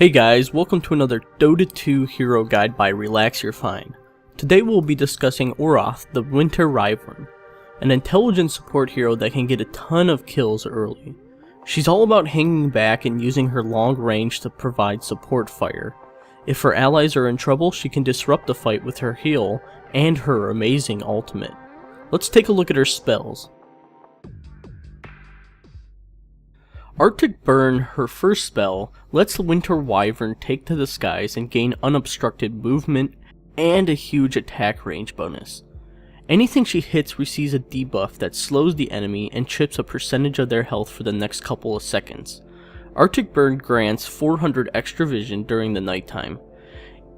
Hey guys, welcome to another Dota 2 hero guide by Relax You're Fine. Today we'll be discussing Oroth, the Winter Wyvern, an intelligent support hero that can get a ton of kills early. She's all about hanging back and using her long range to provide support fire. If her allies are in trouble, she can disrupt the fight with her heal and her amazing ultimate. Let's take a look at her spells. Arctic Burn, her first spell, lets the Winter Wyvern take to the skies and gain unobstructed movement and a huge attack range bonus. Anything she hits receives a debuff that slows the enemy and chips a percentage of their health for the next couple of seconds. Arctic Burn grants 400 extra vision during the nighttime.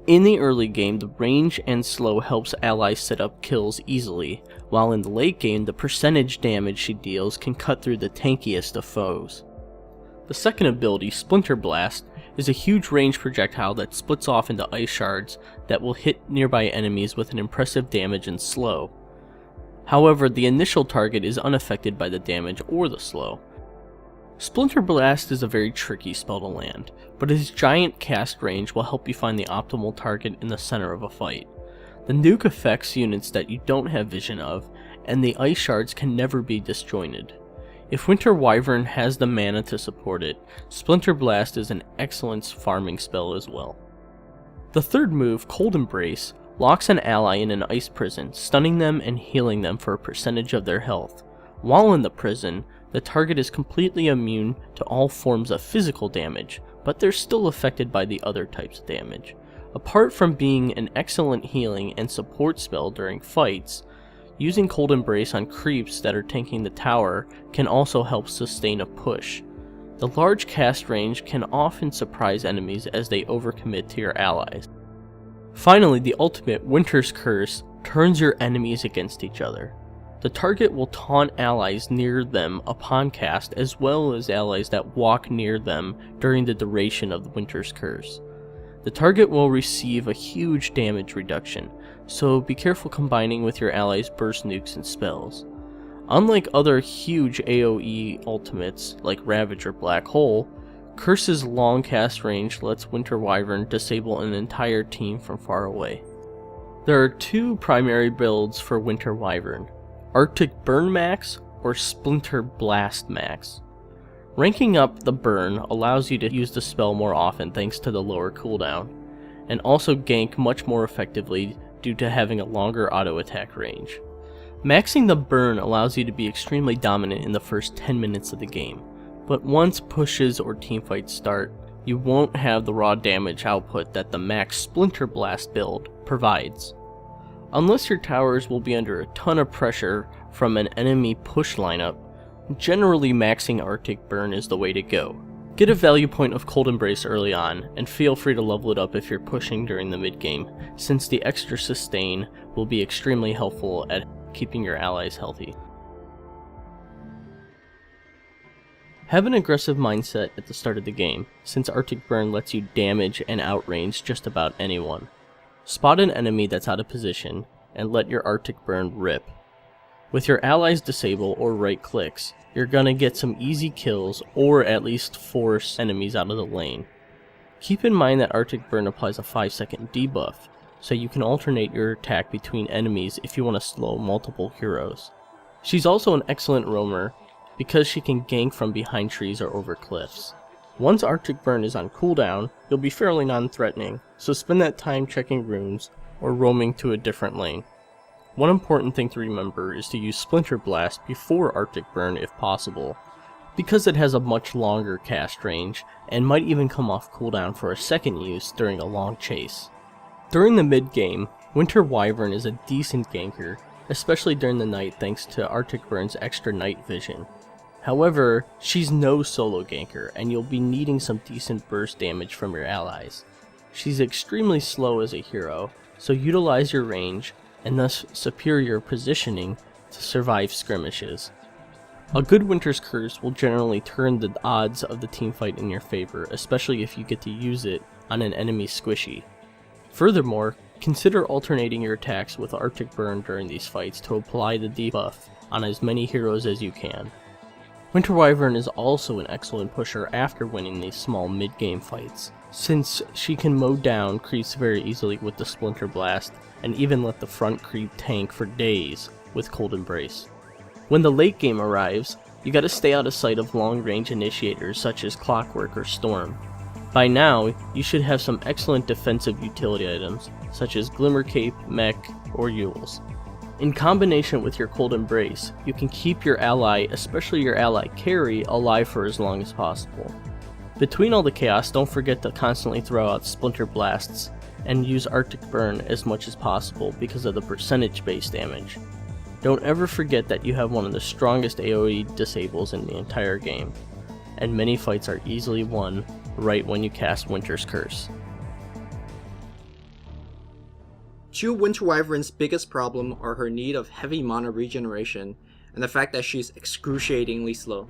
In the early game, the range and slow helps allies set up kills easily, while in the late game, the percentage damage she deals can cut through the tankiest of foes. The second ability, Splinter Blast, is a huge range projectile that splits off into ice shards that will hit nearby enemies with an impressive damage and slow. However, the initial target is unaffected by the damage or the slow. Splinter Blast is a very tricky spell to land, but its giant cast range will help you find the optimal target in the center of a fight. The nuke affects units that you don't have vision of, and the ice shards can never be disjointed. If Winter Wyvern has the mana to support it, Splinter Blast is an excellent farming spell as well. The third move, Cold Embrace, locks an ally in an ice prison, stunning them and healing them for a percentage of their health. While in the prison, the target is completely immune to all forms of physical damage, but they're still affected by the other types of damage. Apart from being an excellent healing and support spell during fights, using Cold Embrace on creeps that are tanking the tower can also help sustain a push. The large cast range can often surprise enemies as they overcommit to your allies. Finally, the ultimate, Winter's Curse, turns your enemies against each other. The target will taunt allies near them upon cast, as well as allies that walk near them during the duration of the Winter's Curse. The target will receive a huge damage reduction, so be careful combining with your allies' burst nukes and spells. Unlike other huge AoE ultimates like Ravage or Black Hole, Curse's long cast range lets Winter Wyvern disable an entire team from far away. There are two primary builds for Winter Wyvern, Arctic Burn Max or Splinter Blast Max. Ranking up the burn allows you to use the spell more often thanks to the lower cooldown, and also gank much more effectively due to having a longer auto attack range. Maxing the burn allows you to be extremely dominant in the first 10 minutes of the game, but once pushes or teamfights start, you won't have the raw damage output that the max Splinter Blast build provides. Unless your towers will be under a ton of pressure from an enemy push lineup, generally maxing Arctic Burn is the way to go. Get a value point of Cold Embrace early on, and feel free to level it up if you're pushing during the mid game, since the extra sustain will be extremely helpful at keeping your allies healthy. Have an aggressive mindset at the start of the game, since Arctic Burn lets you damage and outrange just about anyone. Spot an enemy that's out of position, and let your Arctic Burn rip. With your allies disable or right clicks, you're gonna get some easy kills or at least force enemies out of the lane. Keep in mind that Arctic Burn applies a 5-second debuff, so you can alternate your attack between enemies if you want to slow multiple heroes. She's also an excellent roamer because she can gank from behind trees or over cliffs. Once Arctic Burn is on cooldown, you'll be fairly non-threatening, so spend that time checking runes or roaming to a different lane. One important thing to remember is to use Splinter Blast before Arctic Burn if possible, because it has a much longer cast range and might even come off cooldown for a second use during a long chase. During the mid game, Winter Wyvern is a decent ganker, especially during the night thanks to Arctic Burn's extra night vision. However, she's no solo ganker and you'll be needing some decent burst damage from your allies. She's extremely slow as a hero, so utilize your range and thus superior positioning to survive skirmishes. A good Winter's Curse will generally turn the odds of the teamfight in your favor, especially if you get to use it on an enemy squishy. Furthermore, consider alternating your attacks with Arctic Burn during these fights to apply the debuff on as many heroes as you can. Winter Wyvern is also an excellent pusher after winning these small mid-game fights, since she can mow down creeps very easily with the Splinter Blast, and even let the front creep tank for days with Cold Embrace. When the late game arrives, you gotta stay out of sight of long-range initiators such as Clockwork or Storm. By now, you should have some excellent defensive utility items, such as Glimmer Cape, Mech, or Yules. In combination with your Cold Embrace, you can keep your ally, especially your ally carry, alive for as long as possible. Between all the chaos, don't forget to constantly throw out Splinter Blasts, and use Arctic Burn as much as possible because of the percentage base damage. Don't ever forget that you have one of the strongest AoE disables in the entire game, and many fights are easily won right when you cast Winter's Curse. True Winter Wyvern's biggest problem are her need of heavy mana regeneration and the fact that she's excruciatingly slow.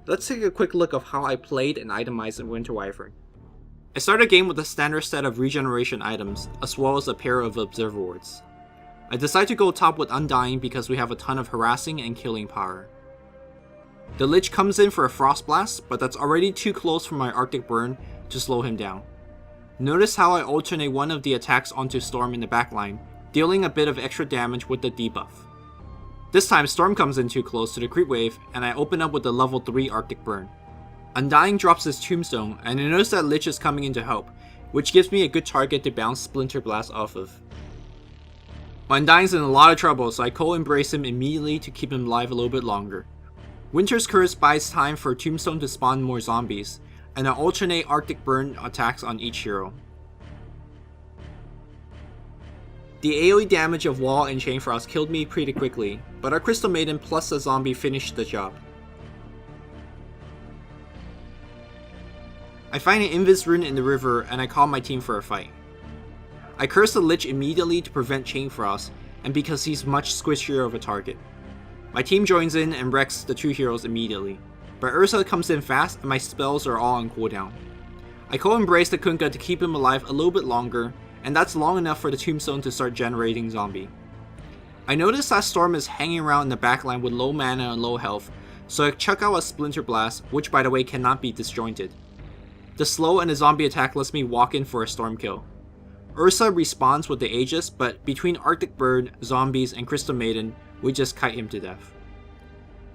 Let's take a quick look of how I played and itemized Winter Wyvern. I started a game with a standard set of regeneration items, as well as a pair of Observer Wards. I decided to go top with Undying because we have a ton of harassing and killing power. The Lich comes in for a Frost Blast, but that's already too close for my Arctic Burn to slow him down. Notice how I alternate one of the attacks onto Storm in the backline, dealing a bit of extra damage with the debuff. This time Storm comes in too close to the creep wave, and I open up with the level 3 Arctic Burn. Undying drops his Tombstone, and I notice that Lich is coming in to help, which gives me a good target to bounce Splinter Blast off of. Undying's in a lot of trouble, so I Cold Embrace him immediately to keep him alive a little bit longer. Winter's Curse buys time for Tombstone to spawn more zombies, and I alternate Arctic Burn attacks on each hero. The AoE damage of Wall and Chain Frost killed me pretty quickly, but our Crystal Maiden plus a zombie finished the job. I find an Invis rune in the river and I call my team for a fight. I curse the Lich immediately to prevent Chain Frost, and because he's much squishier of a target. My team joins in and wrecks the two heroes immediately, but Ursa comes in fast and my spells are all on cooldown. I Cold Embrace the Kunkka to keep him alive a little bit longer, and that's long enough for the Tombstone to start generating zombie. I notice that Storm is hanging around in the backline with low mana and low health, so I chuck out a Splinter Blast, which by the way cannot be disjointed. The slow and the zombie attack lets me walk in for a Storm kill. Ursa responds with the Aegis, but between Arctic Bird, zombies, and Crystal Maiden, we just kite him to death.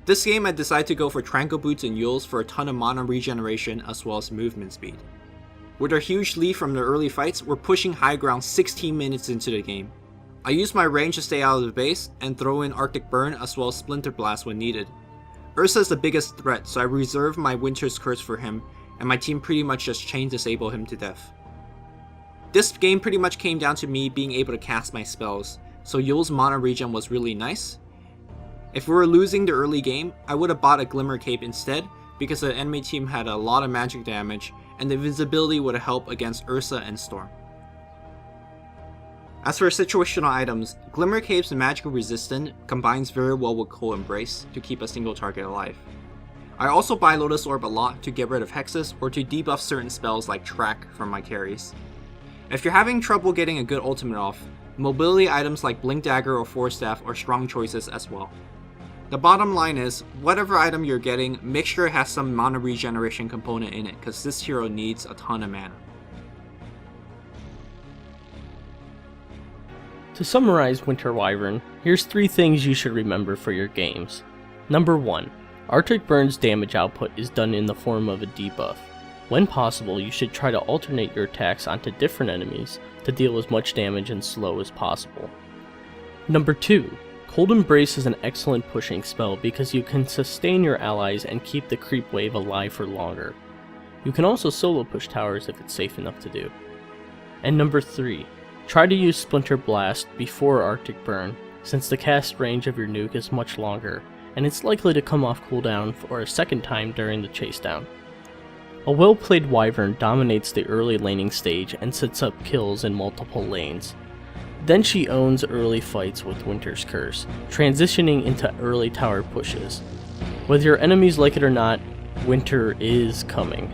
This game I decided to go for Tranquil Boots and Yules for a ton of mana regeneration as well as movement speed. With our huge lead from the early fights, we're pushing high ground 16 minutes into the game. I use my range to stay out of the base and throw in Arctic Burn as well as Splinter Blast when needed. Ursa is the biggest threat, so I reserve my Winter's Curse for him, and my team pretty much just chain disable him to death. This game pretty much came down to me being able to cast my spells, so Yule's mana regen was really nice. If we were losing the early game, I would have bought a Glimmer Cape instead, because the enemy team had a lot of magic damage, and the invisibility would help against Ursa and Storm. As for situational items, Glimmer Cape's magical resistant combines very well with Cold Embrace to keep a single target alive. I also buy Lotus Orb a lot to get rid of hexes or to debuff certain spells like Track from my carries. If you're having trouble getting a good ultimate off, mobility items like Blink Dagger or Force Staff are strong choices as well. The bottom line is, whatever item you're getting, make sure it has some mana regeneration component in it, because this hero needs a ton of mana. To summarize Winter Wyvern, here's 3 things you should remember for your games. Number 1. Arctic Burn's damage output is done in the form of a debuff. When possible, you should try to alternate your attacks onto different enemies to deal as much damage and slow as possible. Number 2. Cold Embrace is an excellent pushing spell because you can sustain your allies and keep the creep wave alive for longer. You can also solo push towers if it's safe enough to do. And number 3. Try to use Splinter Blast before Arctic Burn, since the cast range of your nuke is much longer, and it's likely to come off cooldown for a second time during the chase down. A well-played Wyvern dominates the early laning stage and sets up kills in multiple lanes. Then she owns early fights with Winter's Curse, transitioning into early tower pushes. Whether your enemies like it or not, winter is coming.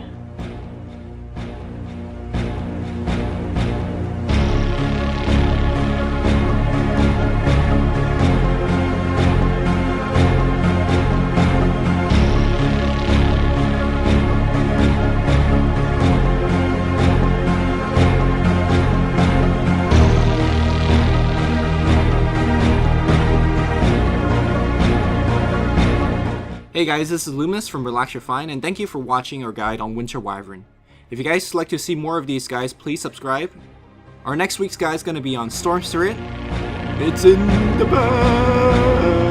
Hey guys, this is Luminous from Relax Your Fine, and thank you for watching our guide on Winter Wyvern. If you guys like to see more of these guys, please subscribe. Our next week's guide is going to be on Storm Spirit. It's in the bag!